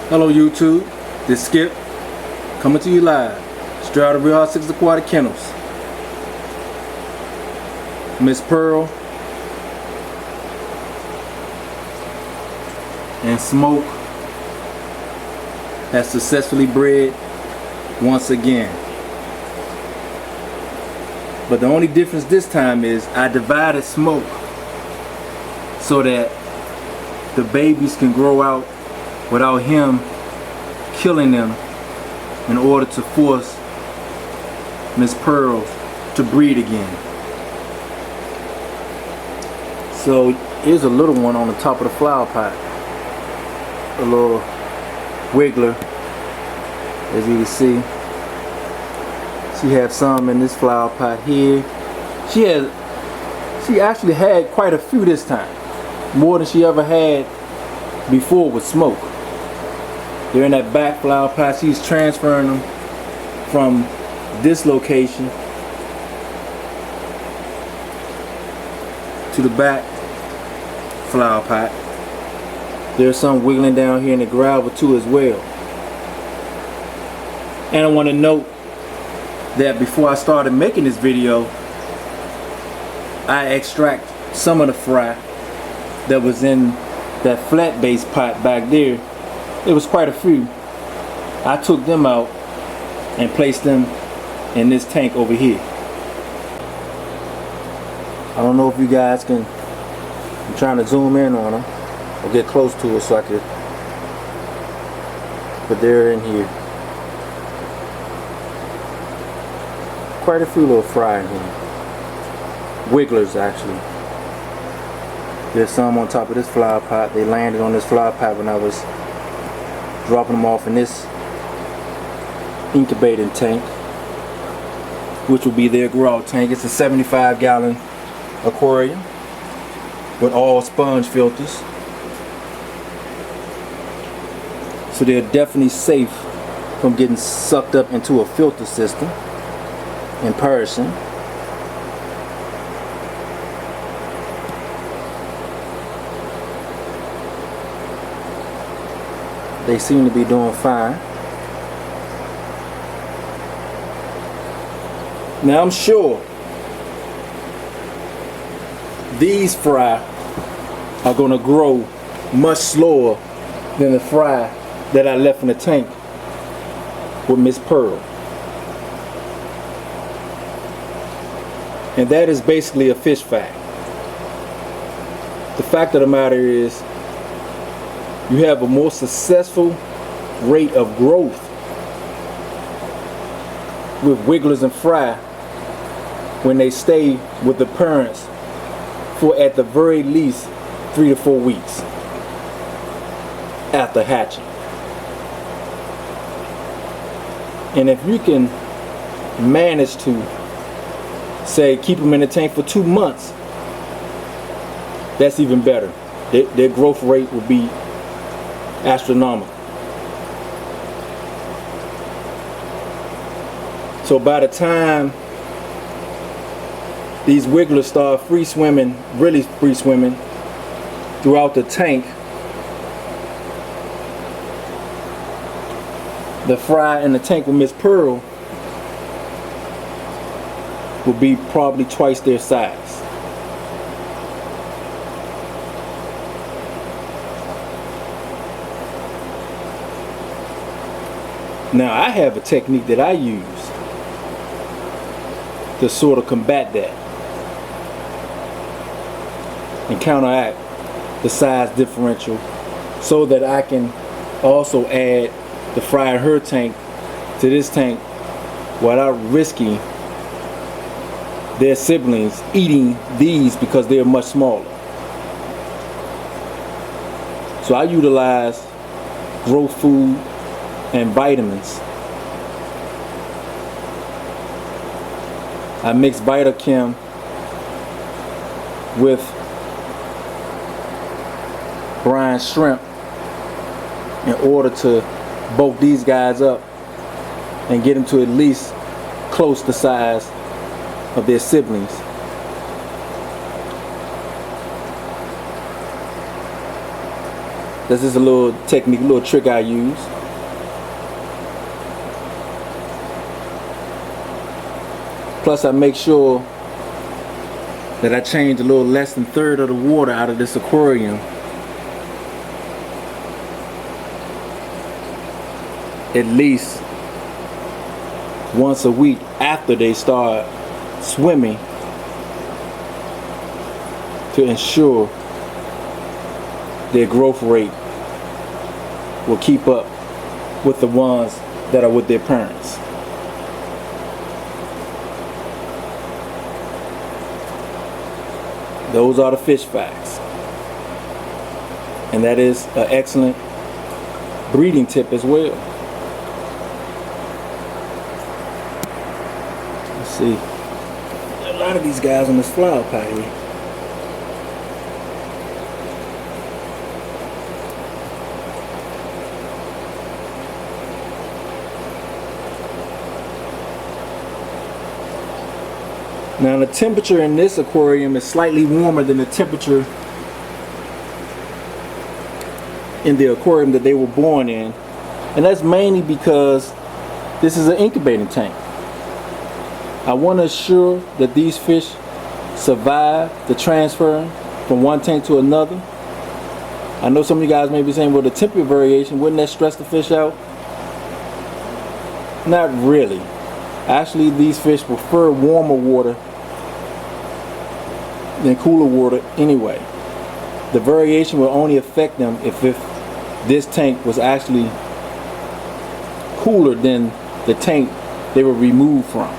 Hello YouTube, this is Skip coming to you live straight out of Real Hot 6 Aquatic Kennels. Miss Pearl and Smoke has successfully bred once again. But the only difference this time is I divided Smoke so that the babies can grow out without him killing them in order to force Miss Pearl to breed again. So here's a little one on the top of the flower pot, a little wiggler, as you can see. She had some in this flower pot here. She actually had quite a few this time, more than she ever had before with Smoke. They're in that back flower pot. She's transferring them from this location to the back flower pot. There's some wiggling down here in the gravel too as well. And I want to note that before I started making this video, I extract some of the fry that was in that flat base pot back there. It was quite a few. I took them out and placed them in this tank over here. I don't know if you guys can, I'm trying to zoom in on them or get close to it so I could, but they're in here. Quite a few little fry in here. Wigglers actually. There's some on top of this flower pot. They landed on this flower pot when I was dropping them off in this incubating tank, which will be their grow out tank. It's a 75-gallon aquarium with all sponge filters. So they're definitely safe from getting sucked up into a filter system and perishing. They seem to be doing fine. Now I'm sure these fry are going to grow much slower than the fry that I left in the tank with Miss Pearl. And that is basically a fish fact. The fact of the matter is, you have a more successful rate of growth with wigglers and fry when they stay with the parents for at the very least 3 to 4 weeks after hatching. And if you can manage to, say, keep them in the tank for 2 months, that's even better. Their growth rate will be astronomical. So by the time these wigglers start free swimming, really free swimming throughout the tank, the fry in the tank with Miss Pearl will be probably twice their size. Now I have a technique that I use to sort of combat that and counteract the size differential so that I can also add the fry in her tank to this tank without risking their siblings eating these because they're much smaller. So I utilize growth food and vitamins. I mix Vitachem with brine shrimp in order to bulk these guys up and get them to at least close the size of their siblings. This is a little technique, a little trick I use. Plus I make sure that I change a little less than a third of the water out of this aquarium at least once a week after they start swimming, to ensure their growth rate will keep up with the ones that are with their parents. Those are the fish facts. And that is an excellent breeding tip as well. Let's see. A lot of these guys on this flower pot here. Now the temperature in this aquarium is slightly warmer than the temperature in the aquarium that they were born in. And that's mainly because this is an incubating tank. I want to assure that these fish survive the transfer from one tank to another. I know some of you guys may be saying, well, the temperature variation, wouldn't that stress the fish out? Not really. Actually, these fish prefer warmer water than cooler water anyway. The variation will only affect them if this tank was actually cooler than the tank they were removed from.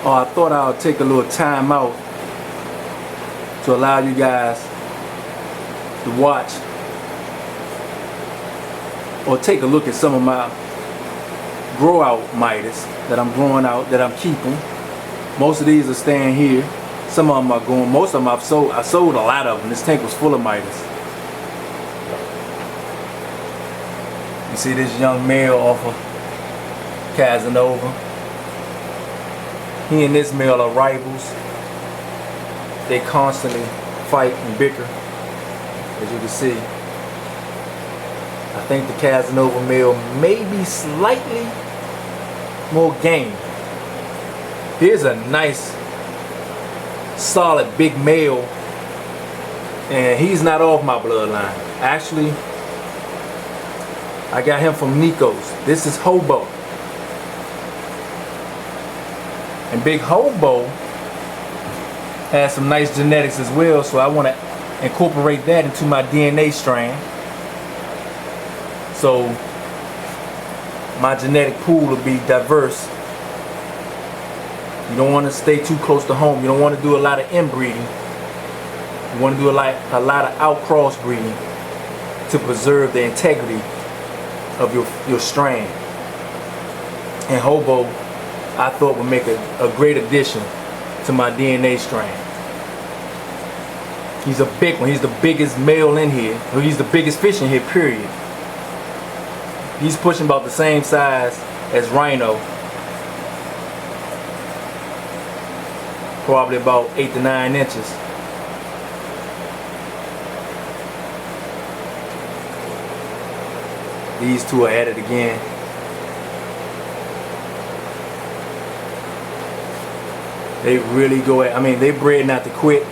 Oh, I thought I would take a little time out to allow you guys to watch or take a look at some of my grow out Midas that I'm growing out, that I'm keeping. Most of these are staying here. Some of them are going, most of them I've sold. I sold a lot of them. This tank was full of Midas. You see this young male off of Casanova. He and this male are rivals. They constantly fight and bicker, as you can see. I think the Casanova male may be slightly more game. Here's a nice, solid, big male, and he's not off my bloodline. Actually, I got him from Nico's. This is Hobo. And Big Hobo has some nice genetics as well, so I want to incorporate that into my DNA strand. So my genetic pool will be diverse. You don't want to stay too close to home. You don't want to do a lot of inbreeding. You want to do a lot of out-cross breeding to preserve the integrity of your strand. And Hobo, I thought, would make a great addition to my DNA strand. He's a big one. He's the biggest male in here. He's the biggest fish in here, period. He's pushing about the same size as Rhino. Probably about 8 to 9 inches. These two are at it again. They really go at, I mean, they bred not to quit.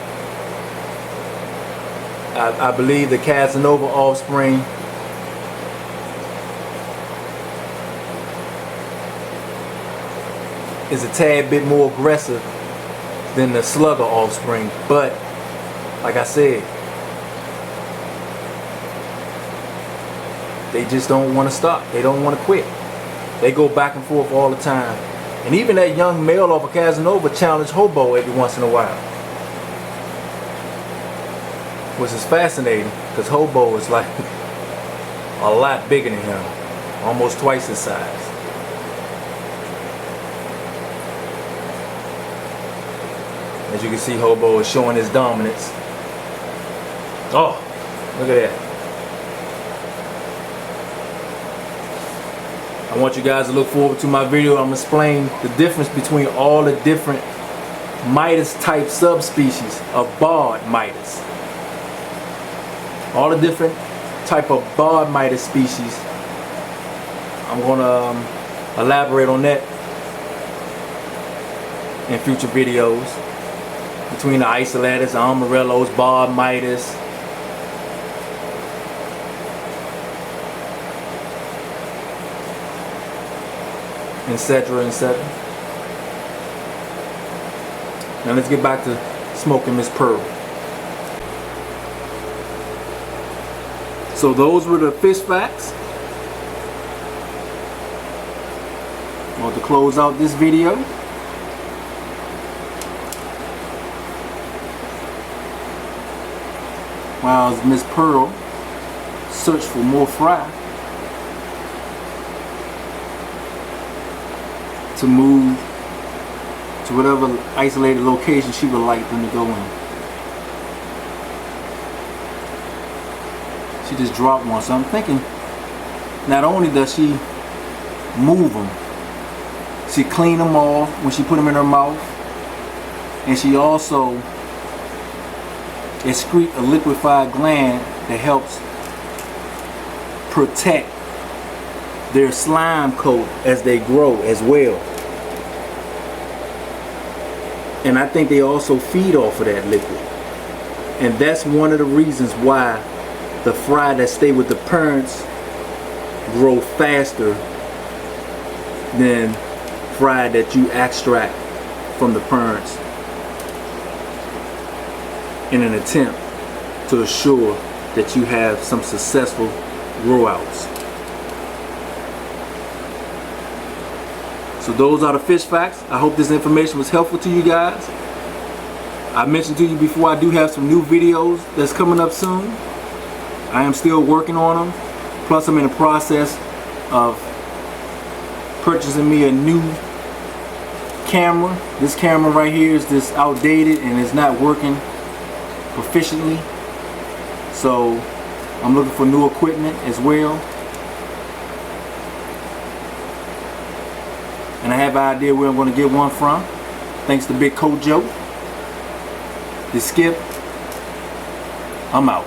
I believe the Casanova offspring is a tad bit more aggressive than the Slugger offspring, but like I said, they just don't want to stop. They don't want to quit. They go back and forth all the time. And even that young male off of Casanova challenged Hobo every once in a while, which is fascinating because Hobo is like a lot bigger than him, almost twice his size. As you can see, Hobo is showing his dominance. Oh, look at that. I want you guys to look forward to my video. I'm going to explain the difference between all the different Midas type subspecies of barred Midas. All the different type of barred Midas species. I'm going to elaborate on that in future videos. Between the isolatus, the amarillos, barred Midas. Etc. etc. Now let's get back to smoking Miss Pearl. So those were the fish facts. I want to close out this video. While Miss Pearl searched for more fry to move to whatever isolated location she would like them to go in. She just dropped one, so I'm thinking not only does she move them, she clean them off when she put them in her mouth, and she also excrete a liquefied gland that helps protect their slime coat as they grow as well. And I think they also feed off of that liquid. And that's one of the reasons why the fry that stay with the parents grow faster than fry that you extract from the parents in an attempt to assure that you have some successful grow outs. So those are the fish facts. I hope this information was helpful to you guys. I mentioned to you before, I do have some new videos that's coming up soon. I am still working on them. Plus I'm in the process of purchasing me a new camera. This camera right here is just outdated and it's not working proficiently. So I'm looking for new equipment as well. And I have an idea where I'm going to get one from. Thanks to Big Kojo. The Skip. I'm out.